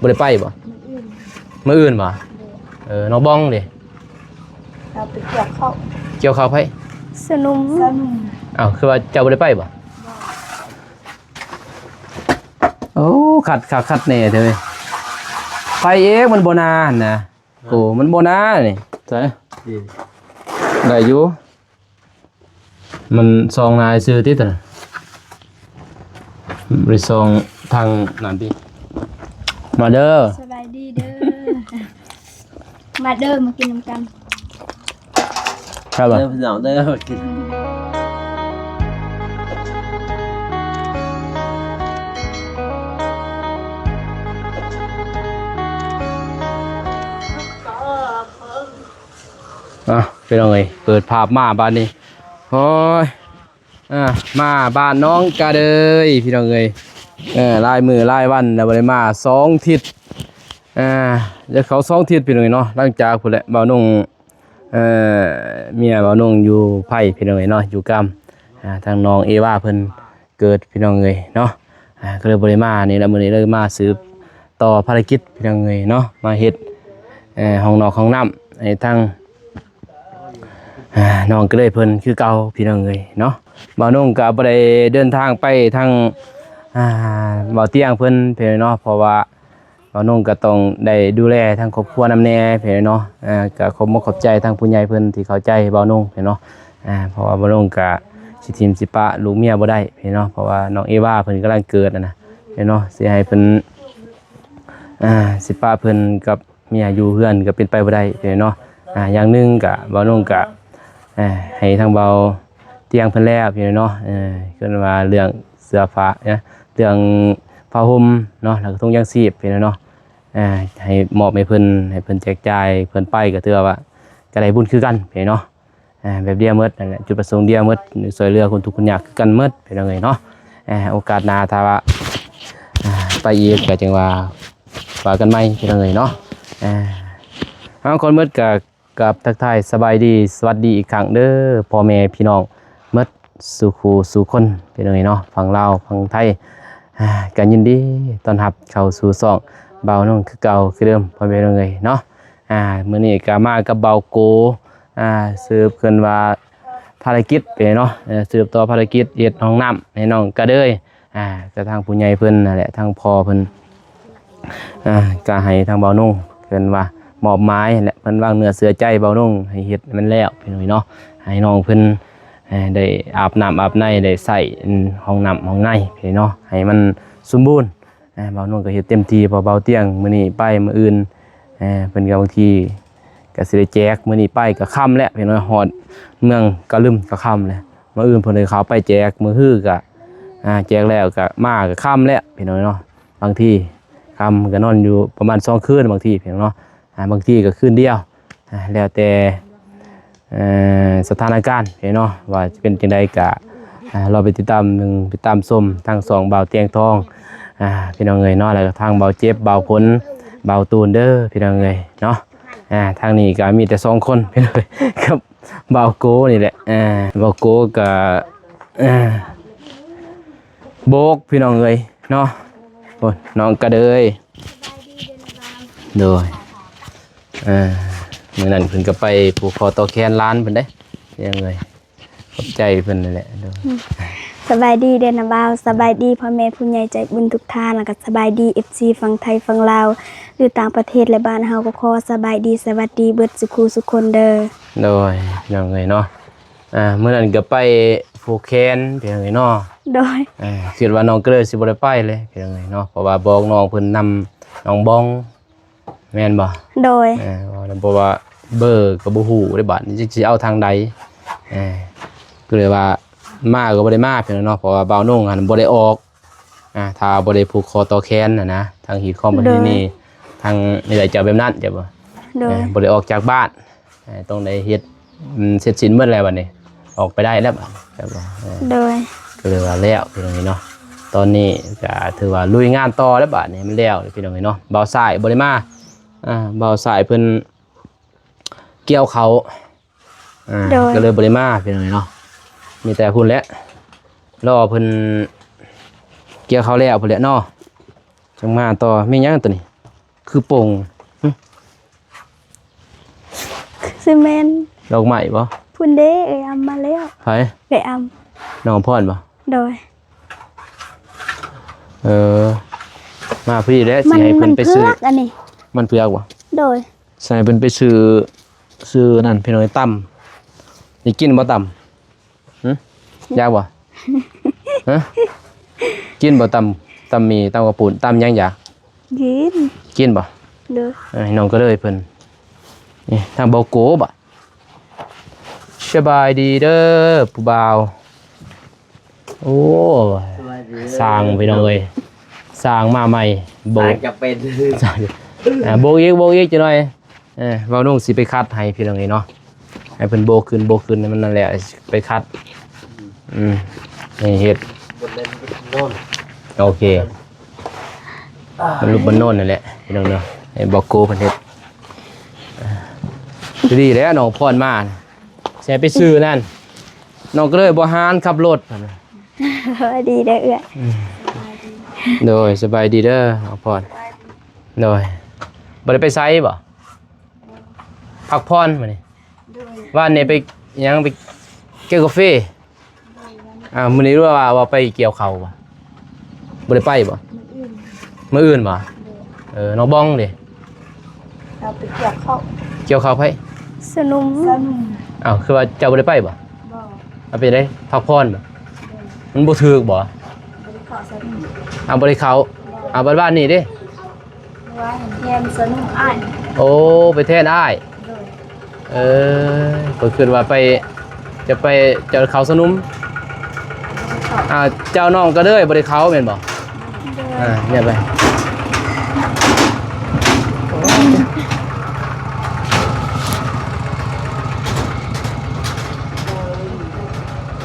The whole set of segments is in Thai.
บ่ได้ไปบ่มื้ออื่นบ่น้องบ้องดิเราไปเกี่ยวข้าวไผสนุมอ้าวคือว่าเจ้าบ่ได้ไปบ่โอ้ขัดแน่เด้อไปเองมันบ่นานนะโอ้มันบ่นานนี่ใช่ได้อยู่มันซองนายซื้อติดน่ะบริซองทางนั่นดิมาเด้อสบายดีเด้อมาเด้อมากินน้ำกันครับเด้อพี่น้องเด้อกินเป็นยังไงเปิดภาพมาบ้านนี้โอ้ยมาบ้านน้องกาเดยพี่น้องเอ้ยลายมือลายวันแล้วบ่ได้มา2 ทิศจะเขา2 ทิศพี่น้องเนาะหลังจากพุ่นแหละบ่าวนุ่งเมียบ่าวนุ่งอยู่ไผพี่น้องเอ้ยเนาะอยู่กำทางน้องเอวาเพิ่นเกิดพี่น้องเอ้ยเนาะก็เลยบ่ได้มานี่แล้วมื้อนี้เลยมาสืบต่อภารกิจพี่น้องเอ้ยเนาะมาเฮ็ดห้องนอกห้องน้ำให้ทางน้องก็เลยเพิ่นคือเก่าพี่น้องเอ้ยเนาะบ่าวนุ่งก็บ่ได้เดินทางไปทางบ่าวเตียงเพิ่นเพิ่นเนาะเพราะว่าบ่าวนุ่งก็ต้องได้ดูแลทางครอบครัวนำแน่เพิ่นเนาะก็ขอบคุณขอบใจทางผู้ใหญ่เพิ่นที่เข้าใจบ่าวนุ่งเพิ่นเนาะเพราะว่าบ่าวนุ่งก็สิทิมสิปะลูกเมียบ่ได้เพิ่นเนาะเพราะว่าน้องเอวาเพิ่นกำลังเกิดนะเพิ่นเนาะสิให้เพิ่นสิปะเพิ่นกับเมียอยู่เฮือนก็เป็นไปบ่ได้เพิ่นเนาะอย่างนึงก็บ่าวนุ่งก็ให้ทางเบาเตียงเพิ่นแล้วพี่เนาะขึ้นมาเรื่องเสื้อผ้านะเรื่องผ้าห่มเนาะแล้วก็ถุงยางชีพพี่เนาะให้มอบให้เพิ่นแจกจ่ายเพิ่นไปก็ถือว่าก็ได้บุญคือกันพี่เนาะแบบเดียวหมดนั่นแหละจุดประสงค์เดียวหมดช่วยเหลือคนทุกข์คนยากคือกันหมดพี่น้องเอ้ยเนาะโอกาสหน้าถ้าว่าไปอีกก็จังว่าว่ากันใหม่พี่น้องเอ้ยเนาะคนหมดก็กับทักทายสบายดีสวัสดีอีกครั้งเด้อพ่อแม่พี่น้องเมื่อสู่ครูสู่คนเป็นยังไงเนาะฝั่งลาวฝั่งไทยกันยินดีต้อนรับเข้าสู่ซ่องเบาน้องคือเก่าคือเดิมพ่อแม่น้องเอ้ยเนาะมื้อนี้ก็มากับเบาโกสืบขึ้นว่าภารกิจเป็นเนาะสืบต่อภารกิจเฮ็ดห้องน้ำให้น้องกระเดยก็ทางผู้ใหญ่เพิ่นนั่นแหละทางพ่อเพิ่นก็ให้ทางเบาน้องเพิ่นว่ามอบไม้แหละเพิ่นวางเนื้อเสือใจเบานุ่งให้เฮ็ดมันแล้วพี่น้องเนาะให้น้องเพิ่นได้อาบน้ำอาบในได้ใส่ห้องน้ำห้องในพี่น้องให้มันสมบูรณ์เบานุ่งก็เฮ็ดเต็มที่พอเบาเตียงมื้อนี้ไปมื้ออื่นเพิ่นก็บางทีก็สิได้แจกมื้อนี้ไปก็ค่ำแล้วพี่น้องฮอดเมืองกะลึมก็ค่ำแล้วมื้ออื่นเพิ่นเลยเขาไปแจกมื้อฮื้อก็แจกแล้วก็มาก็ค่ำแล้วพี่น้องเนาะบางทีค่ำก็นอนอยู่ประมาณ2 คืนบางทีพี่น้องเนาะบางทีก็คืนเดียวแล้วแต่สถานการณ์เนาะว่าจะเป็นจังใดกะเราไปติดตามชมทาง2เบาเตียงทองพี่น้องเอ้ยเนาะแล้วก็ทางเบาเจ็บเบาผลเบาตูนเด้อพี่น้องเอ้ยเนาะทางนี้ก็มีแต่2 คนพี่น้องกับเบาโกนี่แหละเบาโกกับโบกพี่น้องเอ้ยเนาะโอ้น้องกระเดยโดยเมื่อนั้นเพิ่นก็ไปผูกคอต่อแขนร้านเพิ่นได้ยังไงขอบใจเพิ่นนั่นแหละสบายดีเด้อนะบ่าวสบายดีพ่อแม่ผู้ใหญ่ใจบุญทุกท่านแล้วก็สบายดี FC ฝั่งไทยฝั่งลาวหรือต่างประเทศและบ้านเฮาก็ขอสบายดีสวัสดีเบิดสุขสุขคนเด้อโดยยังไงเนาะเมื่อนั้นก็ไปผูกแขนเพียงไงเนาะโดยคิดว่าน้องก็เลยสิบ่ได้ไปเลยเพียงไงเนาะเพราะว่าบอกน้องเพิ่นนำน้องบ้องแม่นบ่โดยเพราะว่าเบอร์ก็บ่ฮู้ได้บัดนี้สิเอาทางใดก็เลยว่ามาก็บ่ได้มาเพิ่นเนาะเพราะว่าบ่าวนุ่งหั่นบ่ได้ออกถ้าบ่ได้ผูกคอต่อแขนน่ะนะทางหีดข้อมบัดนี้ทางนี่ได้เจ้าแบบนั้นจ้ะบ่บ่ได้ออกจากบ้านต้องได้เฮ็ดเสร็จสิ้นหมดแล้วบัดนี้ออกไปได้แล้วบัดจ้ะบ่โดยก็เลยว่าแล้วพี่น้องเนาะตอนนี้ก็ถือว่าลุยงานต่อแล้วบัดนี้มันแล้วพี่น้องเนาะบ่าวสายบ่ได้มาเบาสายเพิ่นเกี่ยวเขาก็เลยบริมาเป็นไงเนาะมีแต่พุ่นแล้วรอเพิ่นเกี่ยวเขาแล้วพุ่นแล้วเนาะจังมาต่อมีหยังตัวนี้ คือโป่ง ซีเมนต์ ดอกไม้บ่ พุ่นเด้เอ้ยอำมาแล้ว ไผ เอ้ยอ น้องพรบ่ ำโดย มาพี่แล้ว มั สิ น ให้ มั เพิ่ น นไป เพื ซื้อ อกอันนี้ มันเผือกบ่ โดย ใส่เพิ่นไปซื้อนั่นพี่น้อยตำนี่กินบ่ตำหึอยากบ่ฮะกินบ่ตำมีตำกระปุ่นตำหยังอยาก กิน กินบ่ โดย ให้น้องก็เลยเพิ่นนี่ทางเบาโกบ่สบายดีเด้อผู้บ่าวโอ้สร้างพี่น้องเอ้ยสร้างมาใหม่โบก จะเป็น โบกอีกจังหน่อยเว้านุ่งสิไปคัดให้พี่น้องเอ้ยเนาะให้เพิ่นโบกขึ้นมันนั่นแหละไปคัดนี่เฮ็ด บนเล่นโน่น โอเคมันรูปบนโน่นนั่นแหละพี่น้องเนาะให้บอกโกเพิ่นเฮ็ดดีแล้วน้องพรมาแสิไปซื้อนั่นน้องก็เลยบ่หานขับรถ ดีเด้อเอ้ย โดยสบายดีเด้อน้องพรโดยบ่ได้ไปไสบ่พักพรมื้อนี้ว่านนี้ไปหยังไปเกี่ยวกาแฟมื้อนี้รู้ว่าไปเกี่ยวข้าวบ่บ่ได้ไปบ่มื้ออื่นบ่น้องบ้องเด้ เราไปเกี่ยวข้าว เกี่ยวข้าวไผ สนุม อ้าวคือว่าเจ้าบ่ได้ไปบ่เอาไปได้พักพรบ่มันบ่ถูกบ่เอาบ่ได้เข้าเอาบ้านนี่เด้ ว่าแยมสนุมอ้าย โอ้ไปแทนอ้ายเพิ่นคิดว่าไปจะเข้าสนุมเจ้าน้องก็เด้อบ่ได้เข้าแม่นบ่เนี่ยไป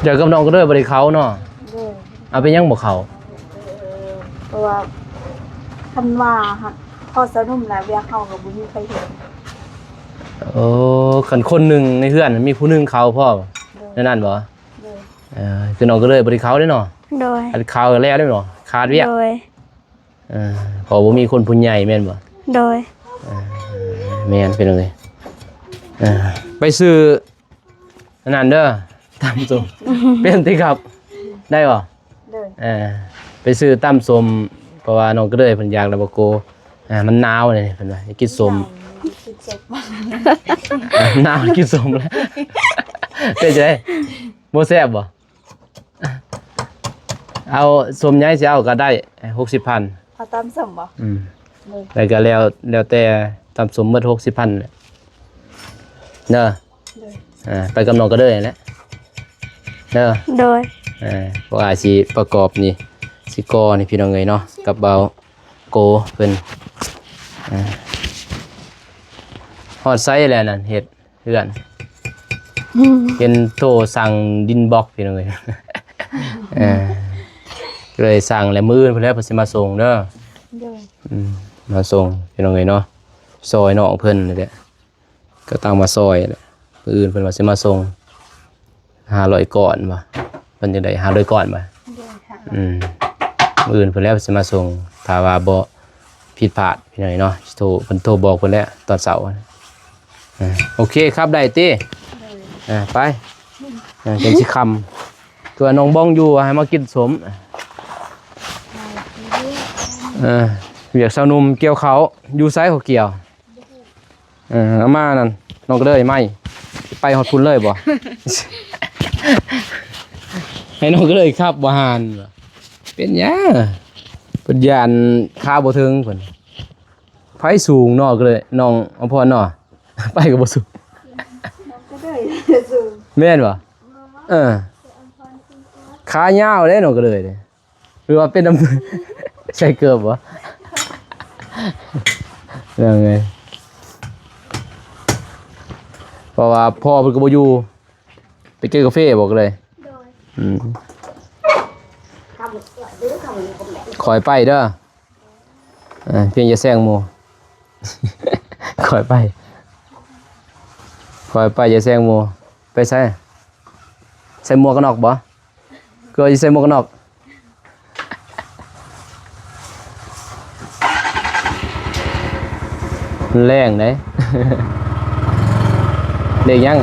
เดี๋ยวกับน้องก็เด้อบ่ได้เข้าเนาะเอาไปยังบ่เข้า เพราะว่าคันว่าหักพอสนุ่มแล้วเวียเข้ากับบุญมีใครเห็น โอ้คันคนหนึงในเฮือนมีผู้หนึงเข้าพ่อนั่นบ่ เลย คือน้องก็เลยบ่ได้เข้าเด้เนาะ โดย อันเข้าแล้วเด้เนาะขาดเวียก โดย พอบ่มีคนผู้ใหญ่แม่นบ่ โดย แม่นเป็นจังไดไปซื้ออันนั้นเด้อตำส้มเป็นติครับได้บ่ เลย ไปซื้อตำส้มเพราะว่าน้องก็เลยเพิ่นอยากแล้วบ่โกมันหนาวนี่เพิ่นว่าอยากกินส้ม คิดเจ็บ หนาวกินส้มแล้วเป็นจังได๋บ่แซ่บบ่เอาส้มใหญ่สิเอาก็ได้60,000 พอตามสมบ่ เลย แล้วก็แล้วแต่ตำส้มหมด60,000แหละเด้อ เลย ไปกับน้องก็เลยแหละเด้อ โดย พวกอาชีประกอบนี่สิกอนี่พี่น้องเอ้ยเนาะกับเบาโกเพิ่นฮอดไซส์แล้วนั่นเฮ็ดเพื่อนเห็นโทรสั่งดินบล็อกพี่น้องเอ้ยก็เลยสั่งแล้วมื้อเพิ่นแล้วเพิ่นสิมาส่งเด้อ เลย มาส่งพี่น้องเอ้ยเนาะซอยน้องเพิ่นนี่แหละก็ตั้งมาซอยแหละมื้ออื่นเพิ่นว่าสิมาส่ง500ก้อนว่ะเพิ่นจะได้500ก้อนบ่ เลยค่ะ มื้ออื่นเพิ่นแล้วสิมาส่งถ้าว่าบ่ผิดพลาดพี่น้อยเนาะโทรเพิ่นโทรบอกเพิ่นแล้วตอนเช้าโอเคครับได้ติไปเป็นสิคำตัวน้องบ้องอยู่ให้มากินสมเวียกสาวหนุ่มเกี่ยวเขาอยู่ไสเขาเกี่ยวเอามานั่นน้องก็เลยไม่ไปฮอดพุ่นเลยบ่ ให้น้องก็เลยครับบ่หานเป็นหยังเพิ่นย่านค่าบ่ถึงเพิ่นไผสูงเนาะก็เลยน้องอภรเนาะ ไปก็บ่สูง ก็เลยสูง แม่นบ่ขายาวเด้น้องก็เลยเด้หรือว่าเป็นใส่เกือบบ่ เรื่องไงเพราะว่าพ่อเพิ่นก็บ่อยู่ไปกินกาแฟบอกเลยคอยไปเด้อเพียงจะแซงหมู่ คอยไปอย่าแซงหมู่ไปใส่หมวกกันน็อกบ่ก็สิใส่หมวกกันน็อก มันแรงได้ เด็กยัง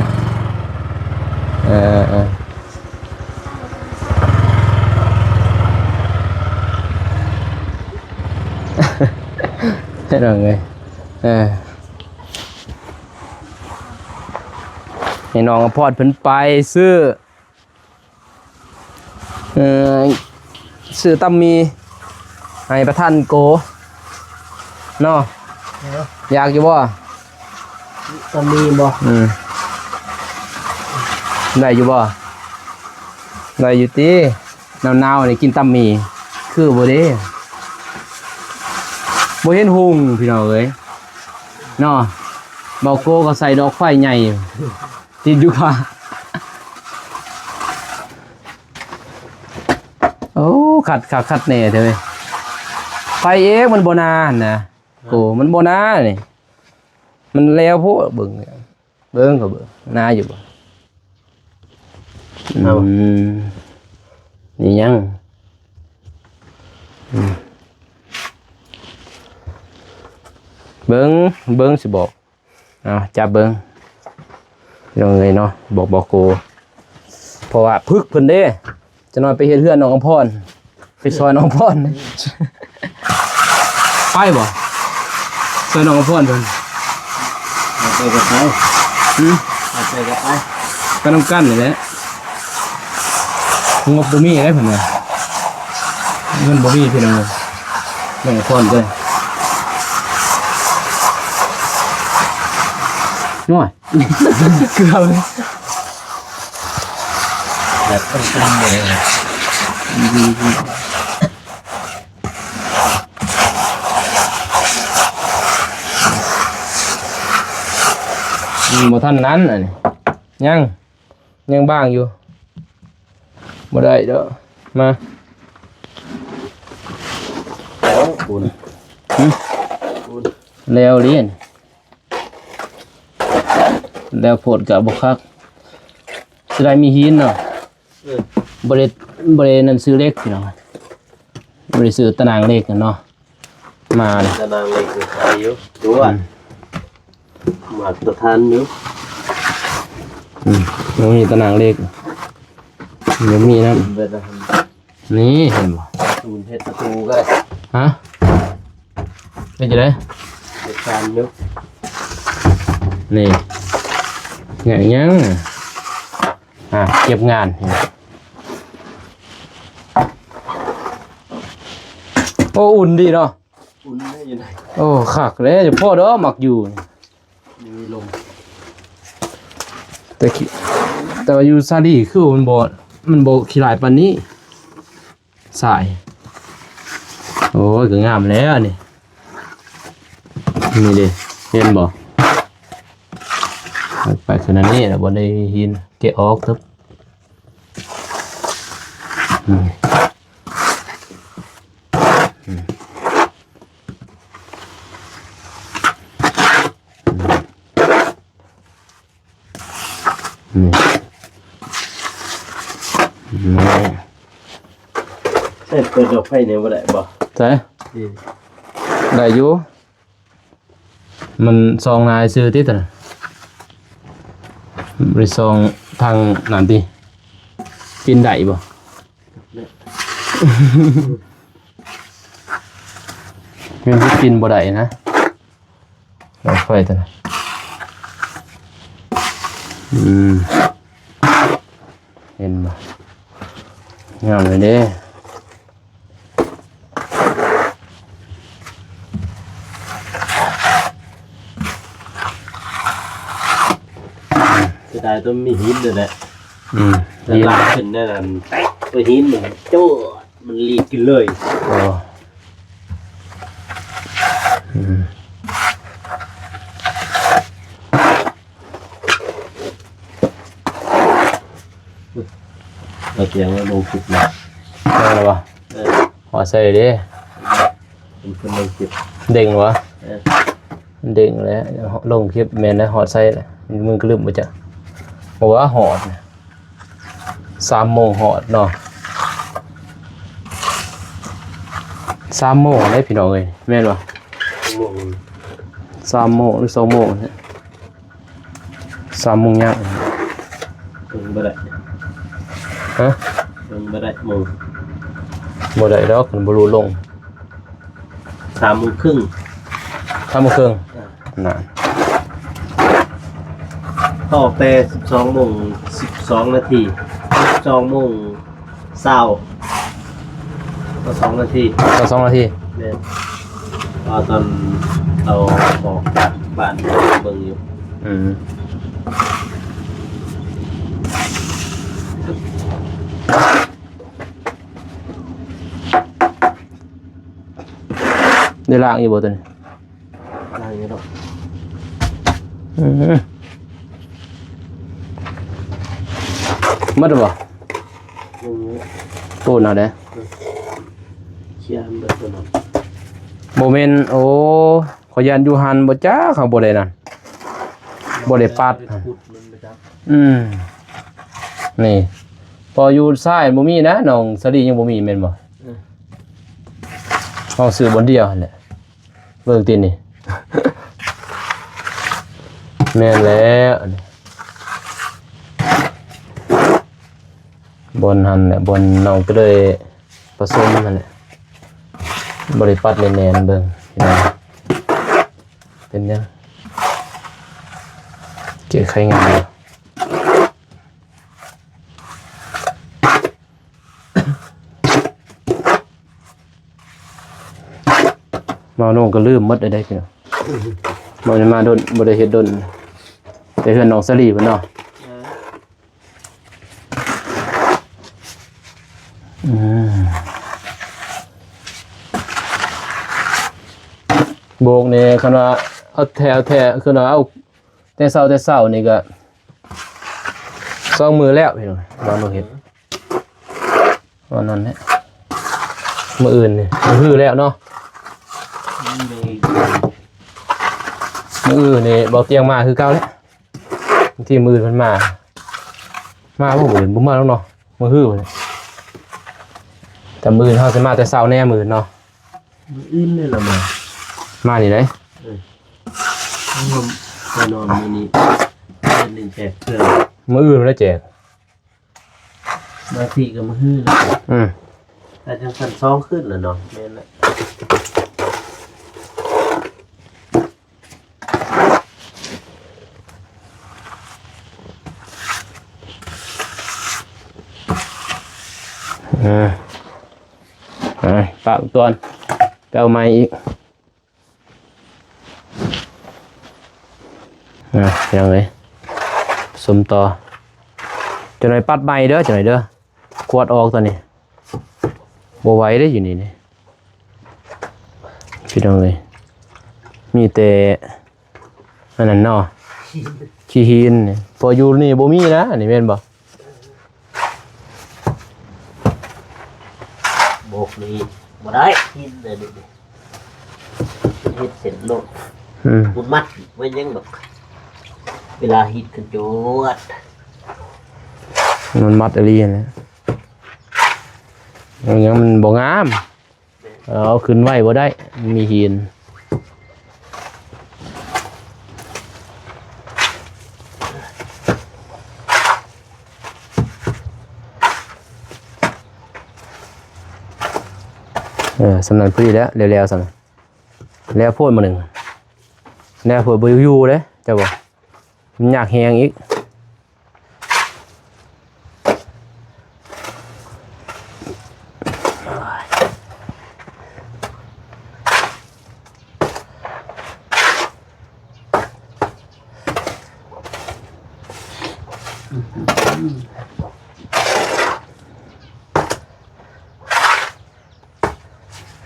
ให้เราไงให้น้องพอดเพิ่นไปซื้อซื้อตำมีให้ประธานโกเนาะอยากอยู่บ่ตำมีบ่ได้อยู่บ่ได้อยู่ติหนาวๆนี่กินตำมีคือบ่เด้บ่เห็นหุงพี่น้องเอ้ยเนาะเบาโกก็ใส่ดอกไฟใหญ่ติดอยู่ค่ะโอ้ขัดแน่เถอะเว้ยไฟเองมันบ่นานนะโกมันบ่นานี่มันแล้วพวกเบิ่งก็เบิ่งนาอยู่บ่นี่ยังเบิ่งสิบอกจับเบิ่งยังไงเนาะบอกโกเพราะว่าพึกเพิ่นเด้จะนอนไปเฮ็ดเฮือนน้องอำพรไปซอยน้องอำพรไปบ่ซอยน้องอำพรเพิ่นไปกับไปไปกับไปก็นำกันนี่แหละงบบ่มีได้เพิ่นว่าเงินบ่มีพี่น้องน้องอำพรเด้อน้อยเกือบเลยแบบต้องทำเลยบ่ทันนั้นอ่ะยังบ้างอยู่บ่ได้เด้อมาแล้วคุณแล้วเรียนแล้วโพดกับบกคักสิได้มีหินเนาะบรินั่นซื้อเล็กพี่น้องบริซื้อตารางเล็กเนาะมาเลยตารางเล็กอายุดูว่ามาตรฐานอยู่มันมีตารางเล็กมันมีนั่นนี่เห็นบ่ตูนเฮ็ดประตูก็ได้ฮะเป็นจังได๋ตรฐานอยู่นี่ยังเก็บงานโอ้อุ่นดีเนาะอุ่นได้อยู่ไหนโอ้คักเลยจะพ่อเด้อหมักอยู่มีลมแต่ว่าอยู่ซาดีคือมันบ่ขี้หลายปานนี้สายโอ้ยก็งามแล้วนี่ดิเห็นบ่ไปขนาดนี้แล้วบ่ได้หินแกะออกตึ๊บเปิดดอกไฟเนี่ยบ่ได้บ่ใช่ได้อยู่มันซองนายซื้อติดน่ะบริซองทางนั่นติกินได้บ่มันสิกินบ่ได้นะดอกไฟตัวน่ะเห็นบ่งามเลยเด้ได้ต้องมีหินด้วยแหละแต่ลากขึ้นนั่นตัวหินมันโจ้มันรีบกินเลยเราเตียงเราลงคลิปนะได้แล้ววะหัวใส่ดิเป็นคนลงคลิปเด้งวะเด้งแล้วลงคลิปแมนนะหอดใส่มึงก็ลืมไปจ้ะบอกว่าหอด3 โมงหอดเนาะ3 โมงได้พี่น้องเลยแม่นวะ 3 โมงหรือ2 โมงเนี่ย3 โมงยาก เพิ่งบ่ได้ ฮะ เพิ่งบ่ได้โมง บ่ได้ดอกมันบ่รู้ลง 3 โมงครึ่ง 3 โมงครึ่งน่ะ ต่อแต่12 โมง 12 นาที 12 โมง20ก็2 นาที ก็2 นาที แม่นตอนเอาออกจากบ้านเบิ่งอยู่ อืมได้ล้างอยู่บ่ตัวนี้ อะไรอย่างเงี้ยเนาะ อืมมัดบ่ อืม ตูนเอาเด้ เชียร์มันเป็นเนาะ บ่แม่นโอ้ขอยยันอยู่หันบ่จ้าเขาบ่ได้นั่นบ่ได้ปัด พูดมันไปครับ นี่พออยู่ซ้ายบ่มีนะน้องสลียังบ่มีแม่นบ่เฮาซื้อบนเดียวหั่นแหละเบิ่งตินี่ แม่นแล้วอันนี้บนหันแหละบนน้องก็เลยผสมนั่นแหละบ่ได้ปัดแน่นๆเบิ่งพี่น้องเป็นยังเกลี่ยไข่งามอยู่ มาโน่ก็ลืมหมดได้พี่น้องบ่ได้มาดนบ่ได้เฮ็ดดนแต่เฮือนน้องสลีเพิ่นเนาะโบกนี่คันว่าเอาแถวคือว่าเอาแต่เช้านี่ก็2 มื้อแล้วพี่น้องบ่โน่เฮ็ดวันนั้นแหละมื้ออื่นนี่มื้อแล้วเนาะ มือนี่บอกเตียงมาคือเก่าแล้วบางทีมือมันมาบ่เหมือนบ่มาแล้วเนาะมือฮื้อเลยแต่มือเฮาสิมาแต่เช้าแน่มือเนาะ มันอื่นเลยล่ะมา นี่ได้ มานอนมื้อนี้เป็นหนึ่งแจกเครื่อง มืออื่นมันได้แจก บางทีก็มาฮื้อแล้ว อืม แต่จังซั่นซ้องขึ้นแล้วเนาะแม่นแหละปากตัวไปเอาไม้อีกยังเลยสมต่อจะหน่อยปัดไม้เด้อจะหน่อยเด้อขวดออกตัวนี้บ่ไหวได้อยู่นี่พี่น้องเลยมีแต่อันนั้นเนาะขี้หินนี่พออยู่นี่บ่มีนะอันนี้แม่นบ่ โบกนี่บ่ได้หินเลยนี่เฮ็ดเสร็จโลดบุญมัดไว้ยังแบบเวลาฮิตกันโจด มันมัดอะไรนะยังมันบ่งามเอาขึ้นไว้บ่ได้มีหินสำนักพี่แล้วเร็วๆสำนักแล้วพูดมาหนึ่งแล้วพูดบอยู่เลยเจ้าบอกมันอยากแหงอีก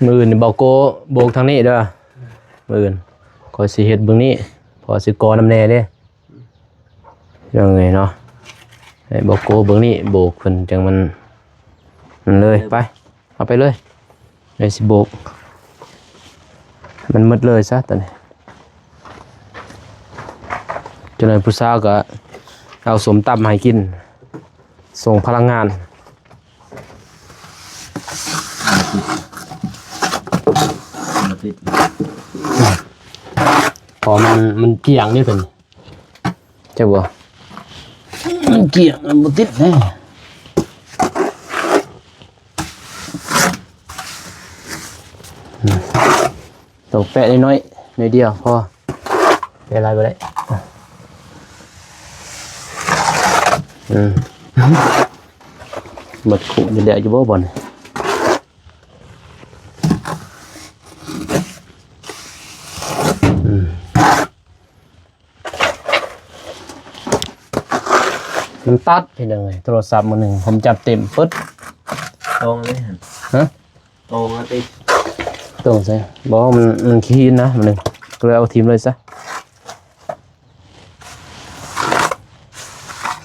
มือนี่เบาโกโบกทางนี้เด้อมือขอสิเฮ็ดเบื้องนี้พอสิกอน้ำแน่เด้ยังไงเนาะให้เบาโกเบื้องนี้โบกขึ้นจังมันเลยไปเอาไปเลยไอ้สิโบกมันหมดเลยซะตอนนี้จนไอ้ผู้สาวก็เอาสมตำให้กินส่งพลังงาน พอมันเกี่ยงนี่เป็นเจ้าบ่มันเกี่ยงมันบ่ติดแน่ตกแปะน้อยๆหน่อยเดียวพอเป็นอะไรบ่ได้หมดขุนี่แหละอยู่บ่บ่นมันตัดไปเลยโทรศัพท์มือหนึ่งผมจับเต็มปึ๊ด ตรงเลยฮะตรงแล้วติ ตรงใช่บอกว่ามันคีนนะมันหนึ่งก็เลยเอาทีมเลยซะ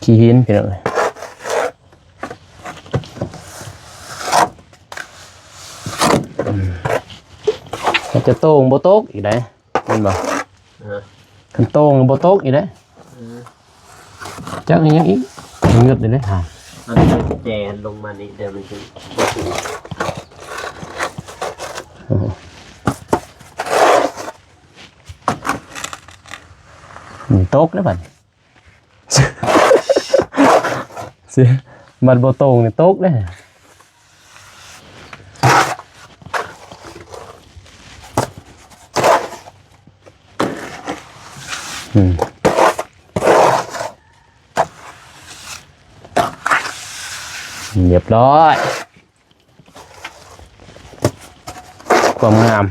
คีนไปเลยจะโต้งโบโต๊กอีกได้เป็นบ่คันโต้งโบโต๊กอีกได้จักยังอีกเงือบเลยนะฮะมันจะแจนลงมานี่เดี๋ยวมันจะโต๊กได้ป่ะเสียบัดโบโต้งนี่โต๊กได้เรียบร้อยความงาม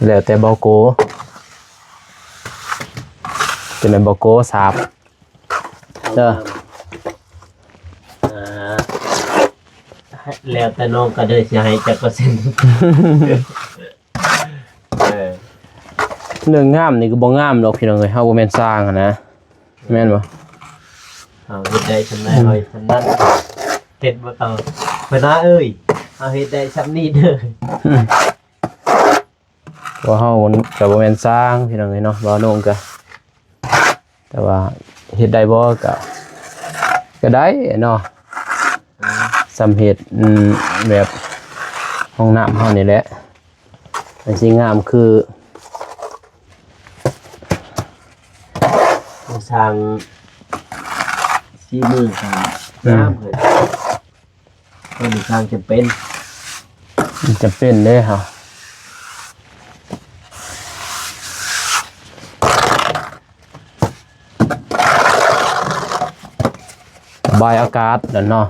แล้วแต่เบาโกเป็นเบาโกสาบเด้อแล้วแต่น้องก็ได้สิให้จักเปอร์เซ็นต์เรื่องงามนี่ก็บ่งามดอกพี่น้องเอ้ยเฮาบ่แม่นสร้างนะแม่นบ่เอาเฮ็ดได้ชำนาญหน่อยชำนาญเฮ็ดบ่ต้องเพิ่นเอ้ยเอาเฮ็ดได้ซำนี้เด้อว่าเฮาก็บ่แม่นสร้างพี่น้องเอ้ยเนาะบ่น้องก็แต่ว่าเฮ็ดได้บ่ก็ได้เนาะสำเฮ็ดแบบห้องน้ำเฮานี่แหละมันสิงามคือสร้าง4มื้อกันน้ำเพิ่นมันสร้างจำเป็นเด้อเฮาบายอากาศนั่นเนาะ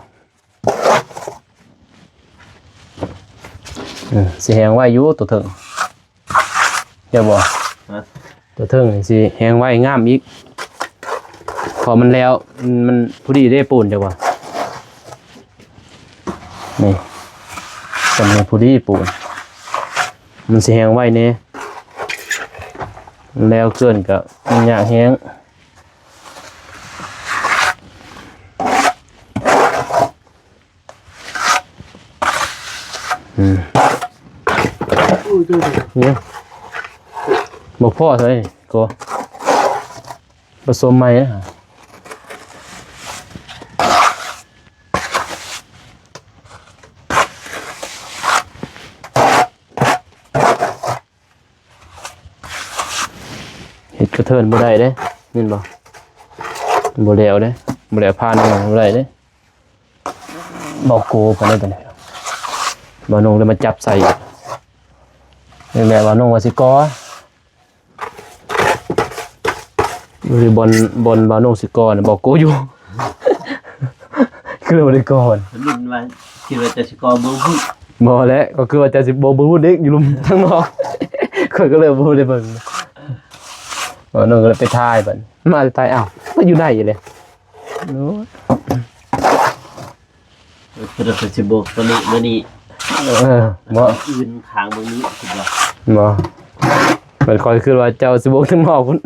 สิแหงไว้อยู่ตัวถึงเดี๋ยวบ่ตัวถึงสิแหงไว้งามอีกพอมันแล้วมันพอดีได้ปูนเดี๋ยวบ่นี่สำเร็จพอดีปูนมันสิแหงไว้เนี่ยแล้วเกินก็มันอยากแหงเนี่ยบอกพ่อเลยก็ผสมใหม่นะเห็ดกระเทินบ่ได้เด้นี่บ่บ่แล้วเด้บ่แล้วพานบ่ได้เด้บอกโกไปได้ตัวไหนบ่นงเลยมาจับใส่นี่แม่บ่นงว่าสิกอหรือบอลบ่นงสิกอน่ะบอกโกอยู่คือบ่ได้ก่อนมินว่าคิดว่าจะสิกอบ่พูดบ่แล้วก็คือว่าจะสิบ่พูดเด็กอยู่ลุมข้างนอกข่อยก็เลยบ่ได้เบิ่งบ่นงก็เลยไปถ่ายบัดมาถ่ายอ้าวก็อยู่ไหนอยู่เลยโน้คือเราสิบอกตัวนี้มื้อนี้บ่อื่นข้างเบิ่งนี้คิดว่าบ่มันคอยคือว่าเจ้าสิบอกข้างนอกพุ่น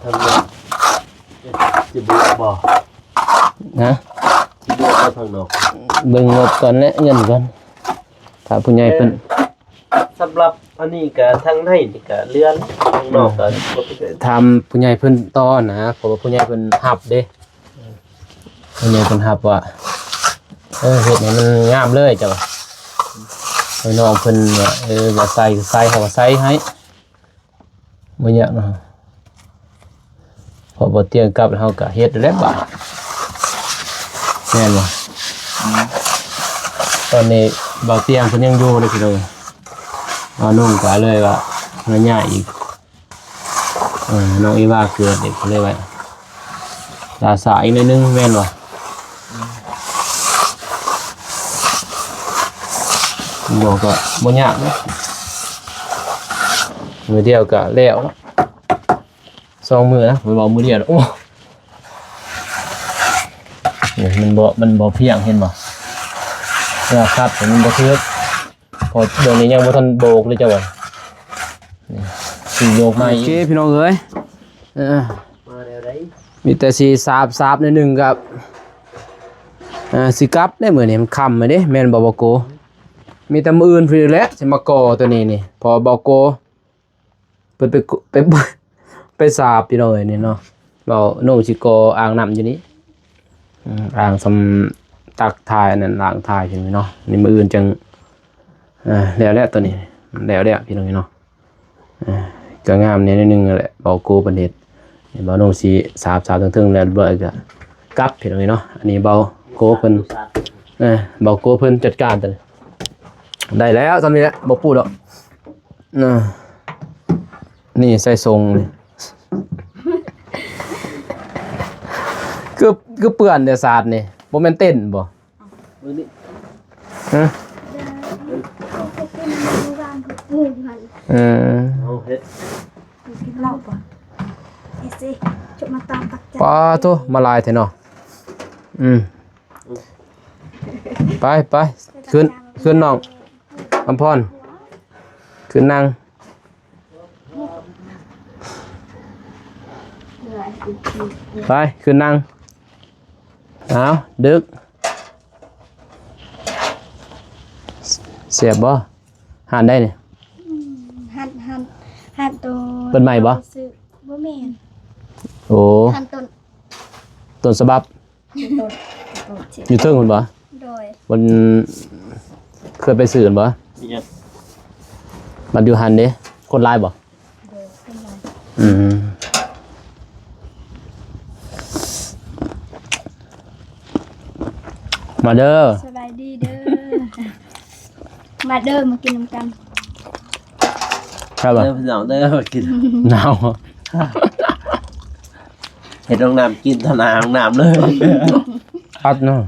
ทำว่าสิบอกบ่ฮะสิบอกเอาทางนอกเบิ่งงบก่อนและเงินก่อนถ้าผู้ใหญ่เพิ่นสำหรับอันนี้ก็ทางในนี่ก็เรือนทางนอกก็ทำผู้ใหญ่เพิ่นต้อนนะเพราะว่าผู้ใหญ่เพิ่นรับเด้ผู้ใหญ่เพิ่นรับว่าเฮ็ดให้มันงามเลยจ้ะ ให้น้องเพิ่นว่าว่าใส่ก็ใส่เขาก็ใส่ให้บ่ยากเนาะพอบ่เตียงกลับแล้วเฮาก็เฮ็ดแล้วบาดแม่นบ่ตอนนี้บ่เตียงเพิ่นยังอยู่เลยพี่น้องเอานุ่งก็เลยว่าเงินใหญ่อีกน้องอีว่าเกิดเด็กก็เลยว่าลาสายอีกนิดนึงแม่นบ่บอกก็บ่ยากเนาะมือเดียวก็แล้วเนาะ2มือนะบ่บอกมือเดียวโอ้เนี่ยมันบ่เพียงเห็นบ่ครับแต่มันบ่ทึกพอเดี๋ยวนี้ยังบ่ทันโบกเลยจ้ะบ่นี่สิโยกมาอีกโอเคพี่น้องเอ้ยมาแล้วได้ มีแต่สิสาบนิดนึงกับสิกลับได้มื้อนี้มันค่ำแล้วเด้แม่นบ่โกมีแต่มื้ออื่นพุ่นแหละสิมาก่อตัวนี้นี่พอบ่โกเพิ่นไปสาบพี่น้องเอ้ยนี่เนาะเว้าน้องสิก่ออ่างน้ำอยู่นี่อ่างสำตักทายนั่นล้างทายจังนี่เนาะนี่มื้ออื่นจังแล้วตัวนี้แล้วพี่น้องเนาะก็งามแน่นิดนึงแหละบ่โกเพิ่นเฮ็ดนี่บ่น้องสิสาบถึงแล้วเบิดก็กลับพี่น้องเนาะอันนี้บ่โกเพิ่นบ่โกเพิ่นจัดการตัวนี้ได้แล้วตอนนี้แหละบ่พูดดอกนี่ใส่ทรงนี่คือเปื้อนแต่สาดนี่บ่แม่นเต้นบ่มื้อนี้ฮะเอาเฮ็ด เล่าปะ สิจุมาตามตักใจ ปาโตมาลายแท้เนาะไปขึ้นน้องอำพรขึ้นนั่งไปขึ้นนั่งเอาดึกเสียบบ่หันได้เนี่ยหันตัว เป็นใหม่บ่ บ่แม่น โอ้ หันต้นฉบับอยู่เทิงพุ่นบ่ โดย มันเคยไปสื่อบ่ นี่จ้ะ มันอยู่หันเด้คนลายบ่ โดยเป็นไร มาเด้อ สบายดีเด้อมาเด้อมากินน้ำกัน ครับบ่ เด้อพี่น้องเด้อมากิน หนาว เห็ดโรงน้ำกินทนาโรงน้ำเลย พัดเนาะ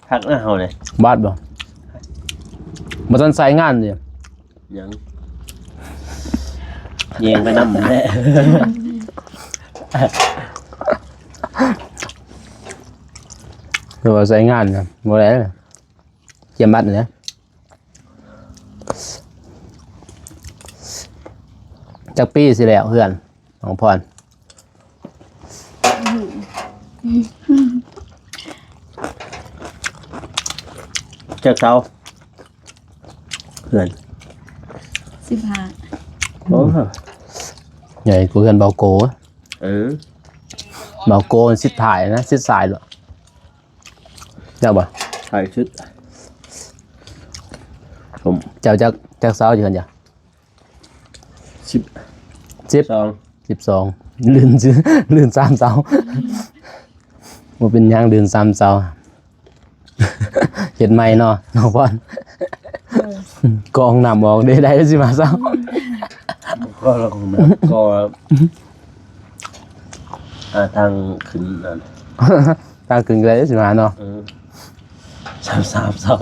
พักหน้าเฮาเลย บาดบ่บ่ทันใส่งานเด้ ยังแยงไปน้ำแหละ คือว่าใส่งานน่ะบ่ได้เลยเจียมบัดเนี่ยจักปีสิแล้วเพื่อนของพร เจ้าเก่าเพื่อน 15 โอ้ ใหญ่กูเพื่อนเบาโก เ เบาโกสิถ่ายนะสิสายหรอเจ้าบ่ ถ่ายชุดผม เจ้าจักสาวอยู่กันจ้ะ 12ลื่น3เสาบ่เป็นหยังลื่น3เสาเฮ็ดใหม่เนาะน้องพรกองน้ำออกได้สิมาเสา ก็เราคงแบบก็ทางขึ้นนั่น ตากึ่งได้สิมาเนาะ สามเศร้า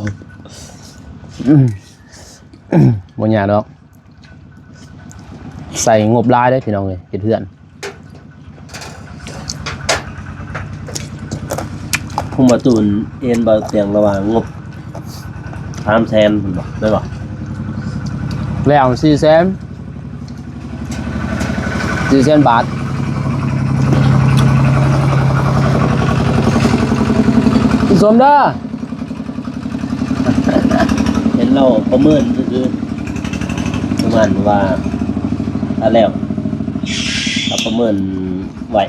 บ่ยากดอกใส่งบลายได้พี่น้องเอ้ยเฮ็ดเพื่อน พุ่งมาตูนเอ็นบาเตียงระหว่างงบ300,000ผมบอกได้ป่ะ แล้ว400,000บาทสมเด้อ เห็นเราประเมินก็คือประมาณว่าถ้าแล้วเราประเมินไหว300,000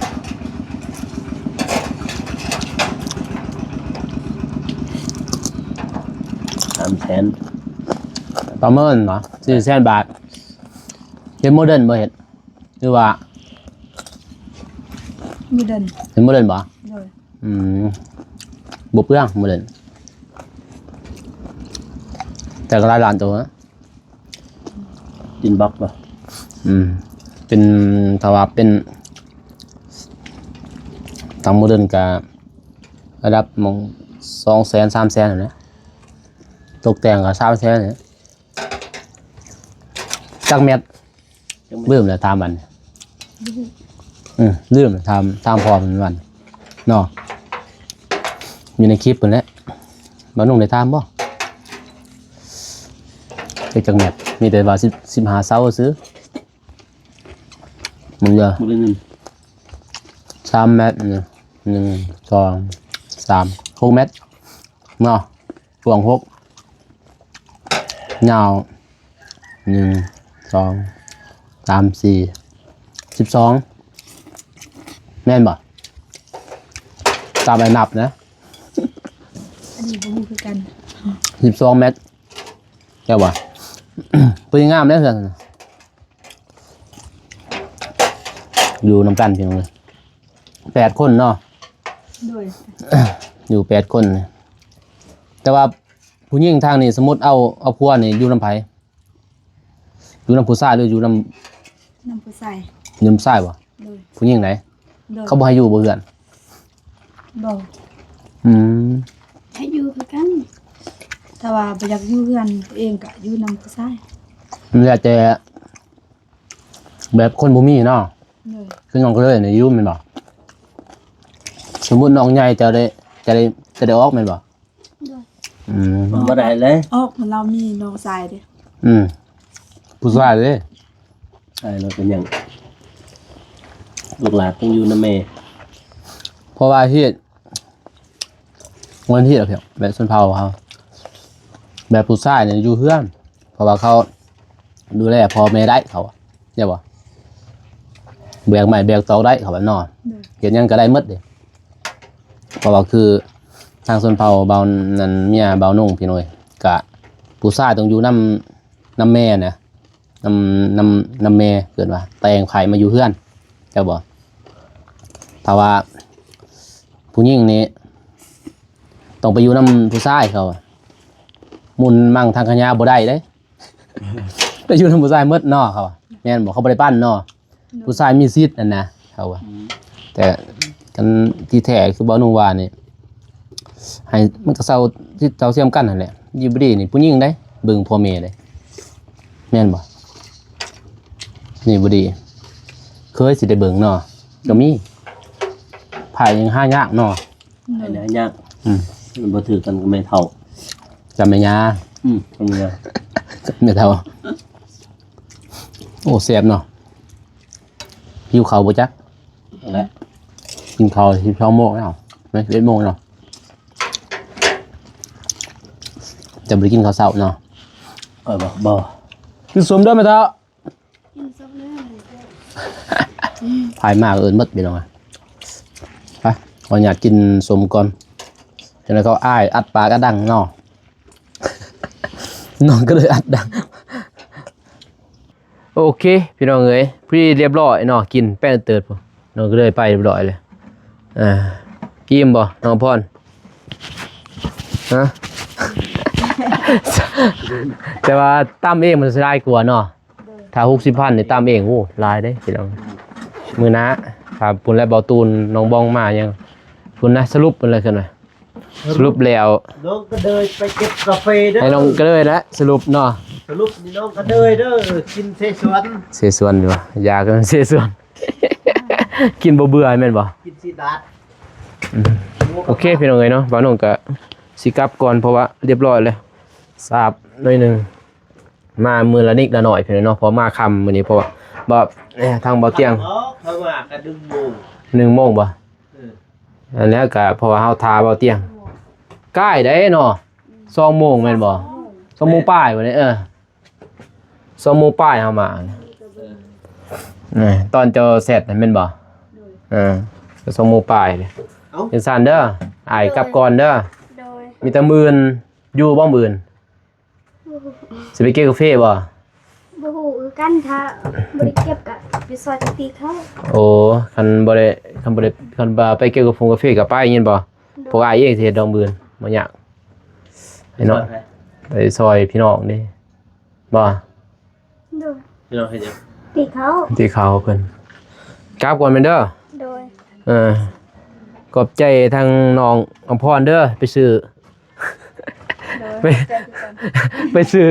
ประเมินเนาะ400,000 บาทเฮ็ดโมเดิร์นบ่เฮ็ดหรือว่า มีเดิน เฮ็ดโมเดิร์นบ่ เลย อืมบ่เปลืองโมเดิร์นแต่ก็หลายล้านตัวนะ ดินบล็อกป่ะ เป็นถ้าว่าเป็นทางโมเดิร์นก็ระดับมอง200,000 300,000นั่นแหละตกแต่งก็300,000เนี่ยจักเม็ดลืมแล้วตามมันลืมแล้วตามพอมันวันเนาะอยู่ในคลิปเพิ่นแหละบ่นุ่งได้ตามบ่จักเม็ดมีแต่ว่า15เซาซื้อมันเยอะ มื้อนึง 3 เมตร1 2 3 6 เมตรเนาะกว้าง6ยาว1 2 3 4 12แม่นบ่ตามไปนับนะ อันนี้บ่ฮู้คือกัน 12 เมตรแก่บ่ ปืนงามเด้อเพิ่นอยู่นำกันพี่น้องเลย8 คนเนาะ โดย อยู่8 คนแต่ว่าผู้หญิงทางนี้สมมุติเอาผัวนี่อยู่นำไผอยู่นำผู้ชายหรืออยู่นำ น้ำผู้ใส่ ยืมชายบ่ โดย ผู้หญิงไหน โดย เขาบ่ให้อยู่บ่เฮือน บ่ อืม ให้อยู่คือกัน ถ้าว่าบ่อยากอยู่เฮือนตัวเองก็อยู่น้ำผู้ใส่ มันแล้วแต่แบบคนบ่มีเนาะ โดย คือน้องก็เลยนี่อยู่แม่นบ่สมมุติน้องใหญ่จะได้ออกแม่นบ่อืม บ่ได้เลย ออกมันเรามีน้องชายเด้ ผู้ชายเด้ ใช่เราเป็นหยังลูกหลานต้องอยู่นำแม่ เพราะว่าเฮ็ดวันที่แล้วเพียงแบบชนเผ่าเขาแบบผู้ชายเนี่ยอยู่เฮือนเพราะว่าเขาดูแลพ่อแม่ได้เขาใช่บ่แบกไม้แบกเตาได้เขาว่าเนาะ โดย เฮ็ดหยังก็ได้หมดเด้เพราะว่าคือทางชนเผ่าเบานั้นเมียเบานุ่งพี่น้อยก็ผู้ชายต้องอยู่นำแม่นะนำแม่เกิดว่าแต่งไผมาอยู่เฮือนเจ้าบ่ถ้าว่าผู้หญิงนี่ต้องไปอยู่นำผู้ชายเขามุนมั่งทางขยะบ่ได้เด้ ไปอยู่นำผู้ชายหมดเนาะเขาว่าแม่นบ่เขาบ่ได้ปั้นเนาะผู้ชายมีสิทธิ์นั่นนะเขาว่าแต่กันที่แท้คือบ่นุ่งว่านี่ให้มันก็เซาที่เซาเสียมกันนั่นแหละอยู่บ่ดีนี่ผู้หญิงได้เบิ่งพ่อแม่ได้แม่นบ่นี่บ่ดีเคยสิได้เบิ่งเนาะก็มีไผยังหายากเนาะ ไอ้นะยากมันบ่ถือกันก็ไม่เท่า จำแม่ยา ทำไง ไม่เท่าโอ้แซ่บเนาะหิวข้าวบ่จัก เอาละ กินข้าว12 โมงแล้วแม่11 โมงเนาะจะบ่ได้กินข้าวเช้าเนาะ บ่ กินสมเด้อแม่เฒ่า กินซบเรื่อง พายมากเอิ้นหมดพี่น้องไปขออนุญาตกินสมก่อนจังได๋เขาอ้ายอัดปากกระดังเนาะ น้องก็เลยอัดดัง โอเคพี่น้องเอ้ยพี่เรียบร้อยเนาะกินแป้งเติดพุ่นน้องก็เลยไปเรียบร้อยเลยอิ่มบ่น้องพรฮะ แต่ว่าตั้มเองมันสิได้กว่าเนาะถ้า60,000นี่ตั้มเองโอ้หลายเด้พี่น้องมื้อนะครับปุ่นและเบาตูนน้องบองมายังพุ่นนะสรุปเพิ่นเลยซั่นน่ะสรุปแล้ว น้องก็เดินไปเก็บกาแฟเด้อ ให้น้องก็เลยนะสรุปเนาะ สรุปนี่น้องก็เดินเด้อกินเสสวน เสียส่วนดีกว่ายาก็เสียส่วน กินบ่เบื่อแม่นบ่ กินสีดาด โอเคพี่น้องเอ้ยเนาะบ่าวน้องก็สิกลับก่อนเพราะว่าเรียบร้อยแล้วทราบหน่อยหนึงมามื้อละนิดละหน่อยพี่น้องเนาะเพราะมาค่ำมื้อนี้เพราะว่าบ่ทางบ่เที่ยง เขามากระดึงโมง 1 โมงบ่อันนี้ก็เพราะว่าเฮาทาบ่เที่ยงใกล้ได้เนาะ2 โมงแม่นบ่2 โมงปลายบ่เนี่ย2 โมงปลายเฮามาตอนเจอเสร็จนั่นแม่นบ่ก็2 โมงปลายเลยเป็นซั่นเด้ออ้ายกลับก่อนเด้อ โดย มีแต่มื้อนอยู่บ่มื้อน ผู้ สิไปเก็บกาแฟบ่ บ่ฮู้คือกันถ้าบ่ได้เก็บก็ไปซอยตีเขา โอ้คันบ่ไปเก็บกาแฟก็ไปยินบ่พวกอ้ายเองสิเฮ็ดดอกบืนบ่ยากให้น้องไปซอยพี่น้องดิบ่ โดย พี่น้องเฮ็ดหยัง ตีเขา ที่เขาเพิ่นกราบก่อนแม่นเด้อ โดย ขอบใจทางน้องอำพรเด้อไปซื้อ ไป ไปซื้อ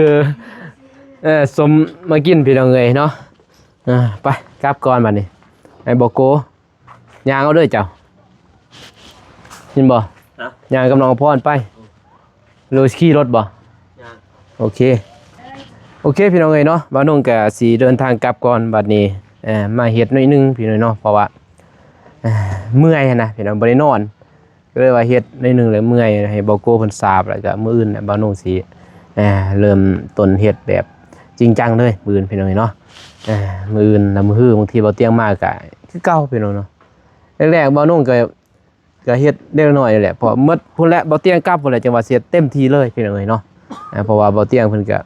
สมมากินพี่น้องเอ้ยเนาะไปกลับก่อนบัดนี้ไอ้บอกโกย่างเอาเด้อเจ้ายินบ่ ฮะ ย่างกับน้องอำพรไปโลขี่รถบ่ ย่าง โอเคพี่น้องเอ้ยเนาะบ่าวนุ่งก็สิเดินทางกลับก่อนบัดนี้มาเฮ็ดหน่อยนึงพี่น้องเนาะเพราะว่าเมื่อยนะพี่น้องบ่ได้นอนก็เลยว่าเฮ็ดหน่อยนึงแล้วเมื่อยให้บอกโกเพิ่นทราบแล้วก็มื้ออื่นน่ะบ่าวนุ่งสิเริ่มต้นเฮ็ดแบบจริงจังเลยมื้ออื่นพี่น้องเอ้ยเนาะมื้ออื่นแล้วมื้อฮื้อบางทีบ่เตียงมากก็คือเก่าพี่น้องเนาะแรกๆบ่าวนุ่งก็เฮ็ดเล็กน้อยนี่แหละเพราะหมดพุ่นแหละบ่เตียงกลับพุ่นแหละจังว่าเสียเต็มที่เลยพี่น้องเอ้ยเนาะเพราะว่าบ่เตียงเพิ่นก็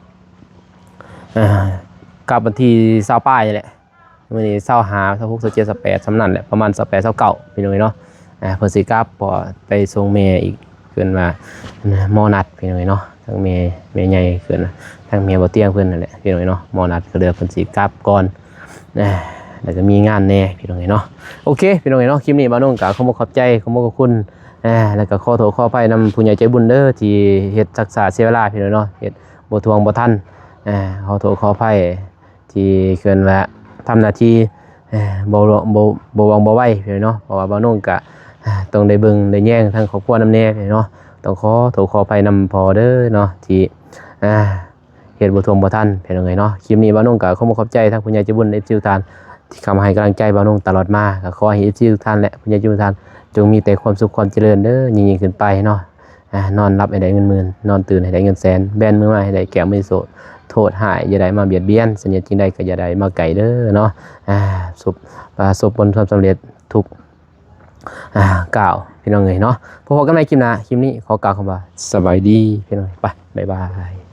กลับวันที่20ปลายนี่แหละมื้อนี้25 26 27 28สำนั้นแหละประมาณ28 29พี่น้องเอ้ยเนาะเพิ่นสิกลับพอไปส่งแม่อีกเพิ่นว่าหมอนัดพี่น้องเอ้ยเนาะทั้งแม่ใหญ่เพิ่นทั้งแม่บ่เตียงเพิ่นนั่นแหละพี่น้องเอ้ยเนาะหมอนัดก็เลือกเพิ่นสิกลับก่อนแล้วก็มีงานแน่พี่น้องเอ้ยเนาะโอเคพี่น้องเอ้ยเนาะคลิปนี้บ่าวนุ่งก็ขอบใจขอบคุณแล้วก็ขอโทษขออภัยนำผู้ใหญ่ใจบุญเด้อที่เฮ็ดรักษาเสียเวลาพี่น้องเนาะเฮ็ดบ่ทวงบ่ทันขอโทษขออภัยที่เกินว่าทำหน้าที่บ่วังบ่ไหวพี่น้องเนาะเพราะว่าบ่าวนุ่งก็ต้องได้เบิ่งได้แย่งทั้งครอบครัวนำแน่พี่น้องเนาะต้องขอโทษขออภัยนำพอเด้อเนาะที่เฮ็ดบ่ทวงบ่ทันพี่น้องเอ้ยเนาะคลิปนี้บ่าวนุ่งก็ขอบใจทั้งผู้ใหญ่ใจบุญ FC ทุกท่านที่เข้ามาให้กำลังใจบ่าวนุ่งตลอดมาก็ขอให้ FC ทุกท่านและผู้ใหญ่ใจบุญทุกท่านจงมีแต่ความสุขความเจริญเด้อยิ่งๆขึ้นไปเนาะนอนรับให้ได้เงินหมื่นนอนตื่นให้ได้เงินแสนแบนมือมาให้ได้แก้วมือโสดโทษหายอย่าได้มาเบียดเบียนสัญญาจริงใดก็อย่าได้มาไก่เด้อเนาะประสบผลความสำเร็จทุกกล่าวพี่น้องเอ้ยเนาะพบกันในคลิปหน้าคลิปนี้ขอกล่าวคำว่าสบายดีพี่น้องไปบ๊ายบาย